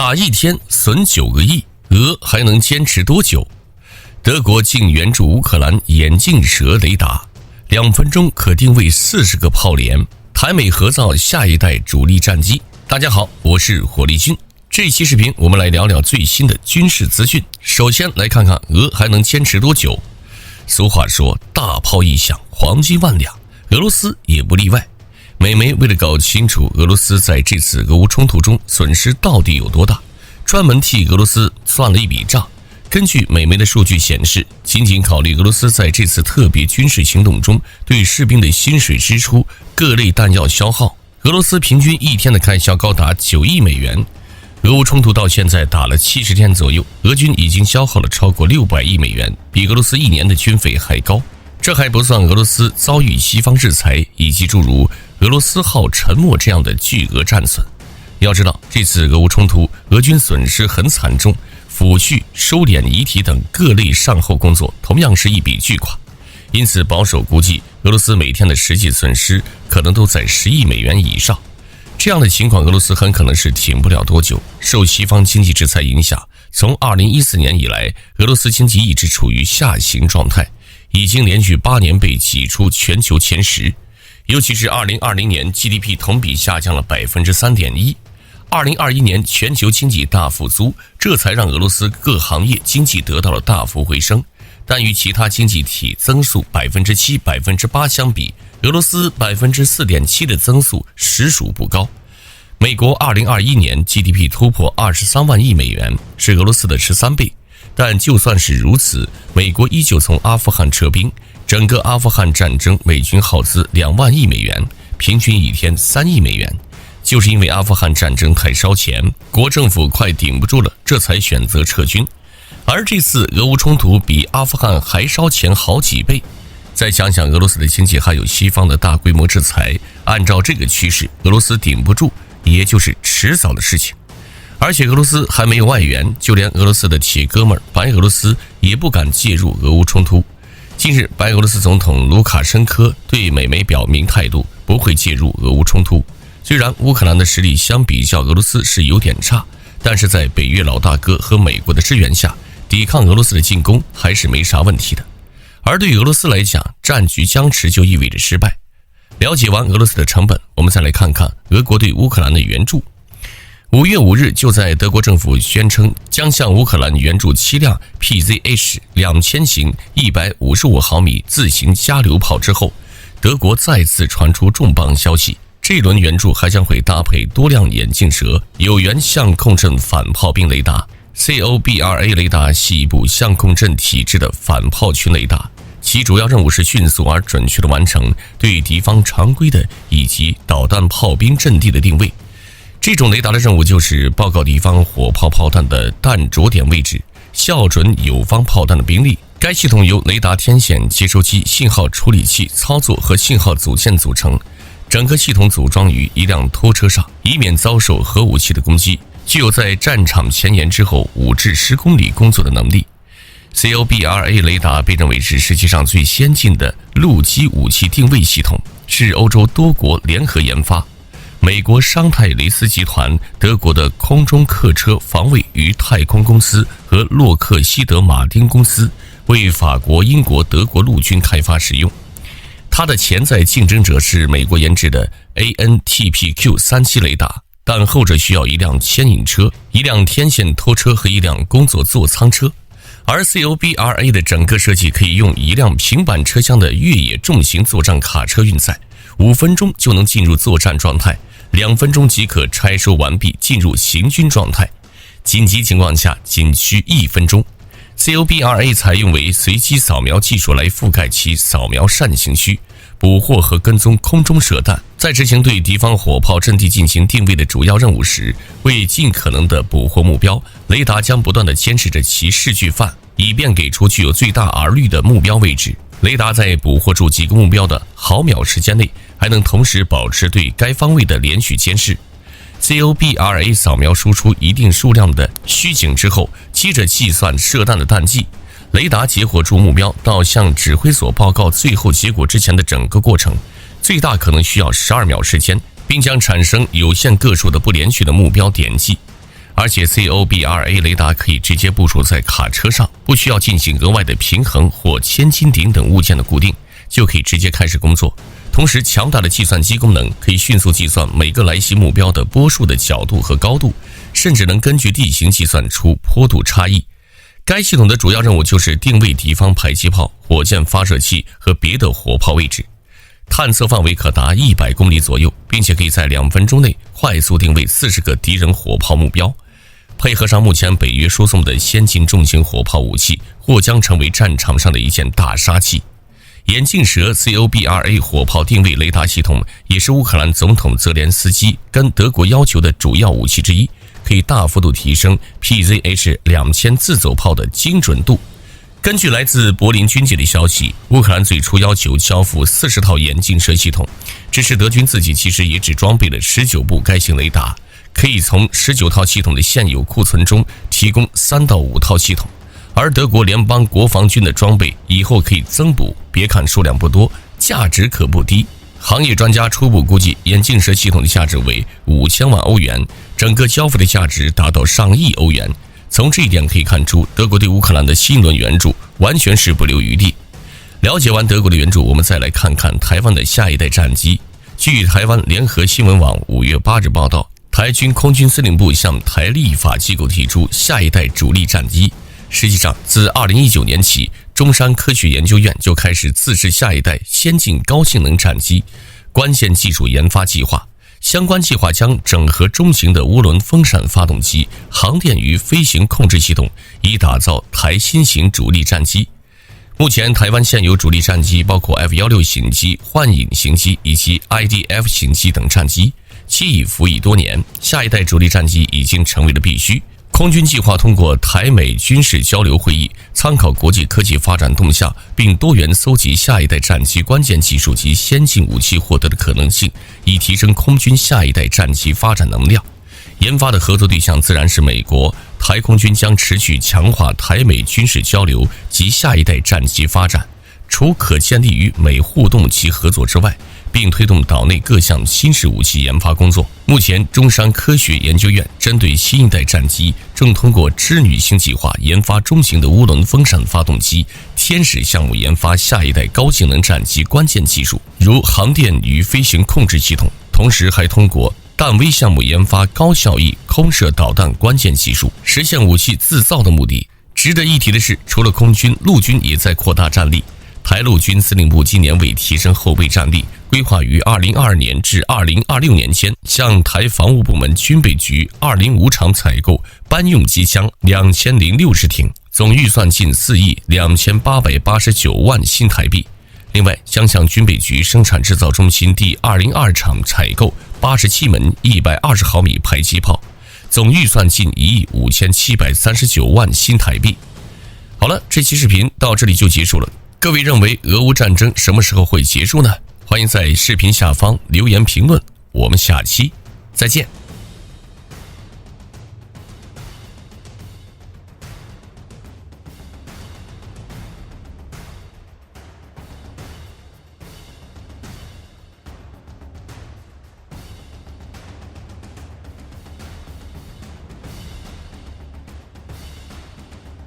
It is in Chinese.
打一天损9个亿，俄还能坚持多久？德国竟援助乌克兰眼镜蛇雷达，2分钟可定位40个炮连，台美合造下一代主力战机。大家好，我是火力军。这期视频我们来聊聊最新的军事资讯。首先来看看俄还能坚持多久。俗话说大炮一响，黄金万两，俄罗斯也不例外。美媒为了搞清楚俄罗斯在这次俄乌冲突中损失到底有多大，专门替俄罗斯算了一笔账。根据美媒的数据显示，仅仅考虑俄罗斯在这次特别军事行动中对士兵的薪水支出、各类弹药消耗，俄罗斯平均一天的开销高达9亿美元。俄乌冲突到现在打了70天左右，俄军已经消耗了超过600亿美元，比俄罗斯1年的军费还高。这还不算俄罗斯遭遇西方制裁以及诸如俄罗斯号沉没这样的巨额战损。要知道，这次俄乌冲突，俄军损失很惨重，抚恤、收敛遗体等各类善后工作同样是一笔巨款。因此，保守估计，俄罗斯每天的实际损失可能都在10亿美元以上。这样的情况，俄罗斯很可能是挺不了多久。受西方经济制裁影响，从2014年以来，俄罗斯经济一直处于下行状态，已经连续8年被挤出全球前10。尤其是2020年 GDP 同比下降了 3.1%。2021年全球经济大复苏，这才让俄罗斯各行业经济得到了大幅回升。但与其他经济体增速 7%、8% 相比，俄罗斯 4.7% 的增速实属不高。美国2021年 GDP 突破23万亿美元，是俄罗斯的13倍。但就算是如此，美国依旧从阿富汗撤兵，整个阿富汗战争美军耗资2万亿美元，平均一天3亿美元。就是因为阿富汗战争太烧钱，国政府快顶不住了，这才选择撤军。而这次俄乌冲突比阿富汗还烧钱好几倍。再想想俄罗斯的经济还有西方的大规模制裁，按照这个趋势，俄罗斯顶不住也就是迟早的事情。而且俄罗斯还没有外援，就连俄罗斯的铁哥们白俄罗斯也不敢介入俄乌冲突。近日，白俄罗斯总统卢卡申科对美媒表明态度，不会介入俄乌冲突。虽然乌克兰的实力相比较俄罗斯是有点差，但是在北约老大哥和美国的支援下，抵抗俄罗斯的进攻还是没啥问题的。而对俄罗斯来讲，战局僵持就意味着失败。了解完俄罗斯的成本，我们再来看看俄国对乌克兰的援助。5月5日，就在德国政府宣称将向乌克兰援助7辆 PZH 2000型155毫米自行加榴炮之后，德国再次传出重磅消息，这轮援助还将会搭配多辆眼镜蛇有源相控阵反炮兵雷达。COBRA 雷达系一部相控阵体制的反炮群雷达，其主要任务是迅速而准确地完成对敌方常规的以及导弹炮兵阵地的定位。这种雷达的任务就是报告敌方火炮炮弹的弹着点位置，校准友方炮弹的兵力。该系统由雷达天线接收机、信号处理器、操作和信号组件组成，整个系统组装于一辆拖车上，以免遭受核武器的攻击，具有在战场前沿之后5至10公里工作的能力。COBRA 雷达被认为是世界上最先进的陆基武器定位系统，是欧洲多国联合研发。美国商泰雷斯集团、德国的空中客车防卫与太空公司和洛克希德马丁公司为法国、英国、德国陆军开发使用。它的潜在竞争者是美国研制的 ANTPQ37 雷达，但后者需要一辆牵引车、一辆天线拖车和一辆工作座舱车。而 COBRA 的整个设计可以用一辆平板车厢的越野重型作战卡车运载，5分钟就能进入作战状态，2分钟即可拆收完毕进入行军状态，紧急情况下仅需1分钟。COBRA 采用为随机扫描技术来覆盖其扫描扇形区，捕获和跟踪空中射弹，在执行对敌方火炮阵地进行定位的主要任务时，为尽可能的捕获目标，雷达将不断地监视着其视距范，以便给出具有最大 R 率的目标位置。雷达在捕获住几个目标的毫秒时间内，还能同时保持对该方位的连续监视。COBRA 扫描输出一定数量的虚景之后，接着计算射弹的弹剂。雷达截获住目标到向指挥所报告最后结果之前的整个过程，最大可能需要12秒时间，并将产生有限个数的不连续的目标点击。而且 COBRA 雷达可以直接部署在卡车上，不需要进行额外的平衡或千斤顶等物件的固定，就可以直接开始工作。同时，强大的计算机功能可以迅速计算每个来袭目标的波束的角度和高度，甚至能根据地形计算出坡度差异。该系统的主要任务就是定位敌方迫击炮、火箭发射器和别的火炮位置，探测范围可达100公里左右，并且可以在2分钟内快速定位40个敌人火炮目标。配合上目前北约输送的先进重型火炮武器，或将成为战场上的一件大杀器。眼镜蛇 COBRA 火炮定位雷达系统也是乌克兰总统泽连斯基跟德国要求的主要武器之一，可以大幅度提升 PZH-2000 自走炮的精准度。根据来自柏林军界的消息，乌克兰最初要求交付40套眼镜蛇系统，只是德军自己其实也只装备了19部该型雷达，可以从19套系统的现有库存中提供3到5套系统，而德国联邦国防军的装备以后可以增补，别看数量不多，价值可不低。行业专家初步估计，眼镜蛇系统的价值为5000万欧元，整个交付的价值达到上亿欧元。从这一点可以看出，德国对乌克兰的新一轮援助完全是不留余地。了解完德国的援助，我们再来看看台湾的下一代战机。据台湾联合新闻网5月8日报道，台军空军司令部向台立法机构提出下一代主力战机。实际上，自2019年起，中山科学研究院就开始自制下一代先进高性能战机关键技术研发计划。相关计划将整合中型的涡轮风扇发动机、航电与飞行控制系统，以打造台新型主力战机。目前台湾现有主力战机包括 F-16型机、幻影型机以及 IDF 型机等战机，其已服役多年，下一代主力战机已经成为了必须。空军计划通过台美军事交流会议，参考国际科技发展动向，并多元搜集下一代战机关键技术及先进武器获得的可能性，以提升空军下一代战机发展能量。研发的合作对象自然是美国，台空军将持续强化台美军事交流及下一代战机发展，除可建立与美互动及合作之外，并推动岛内各项新式武器研发工作。目前，中山科学研究院针对新一代战机，正通过织女星计划研发中型的涡轮风扇发动机，天使项目研发下一代高性能战机关键技术，如航电与飞行控制系统。同时，还通过弹威项目研发高效益空射导弹关键技术，实现武器自造的目的。值得一提的是，除了空军，陆军也在扩大战力。台陆军司令部今年为提升后备战力，规划于2022年至2026年间，向台防务部门军备局205厂采购班用机枪2060挺，总预算近4亿2889万新台币。另外，将向军备局生产制造中心第202厂采购87门120毫米迫击炮，总预算近1亿5739万新台币。好了，这期视频到这里就结束了。各位认为俄乌战争什么时候会结束呢？欢迎在视频下方留言评论，我们下期再见。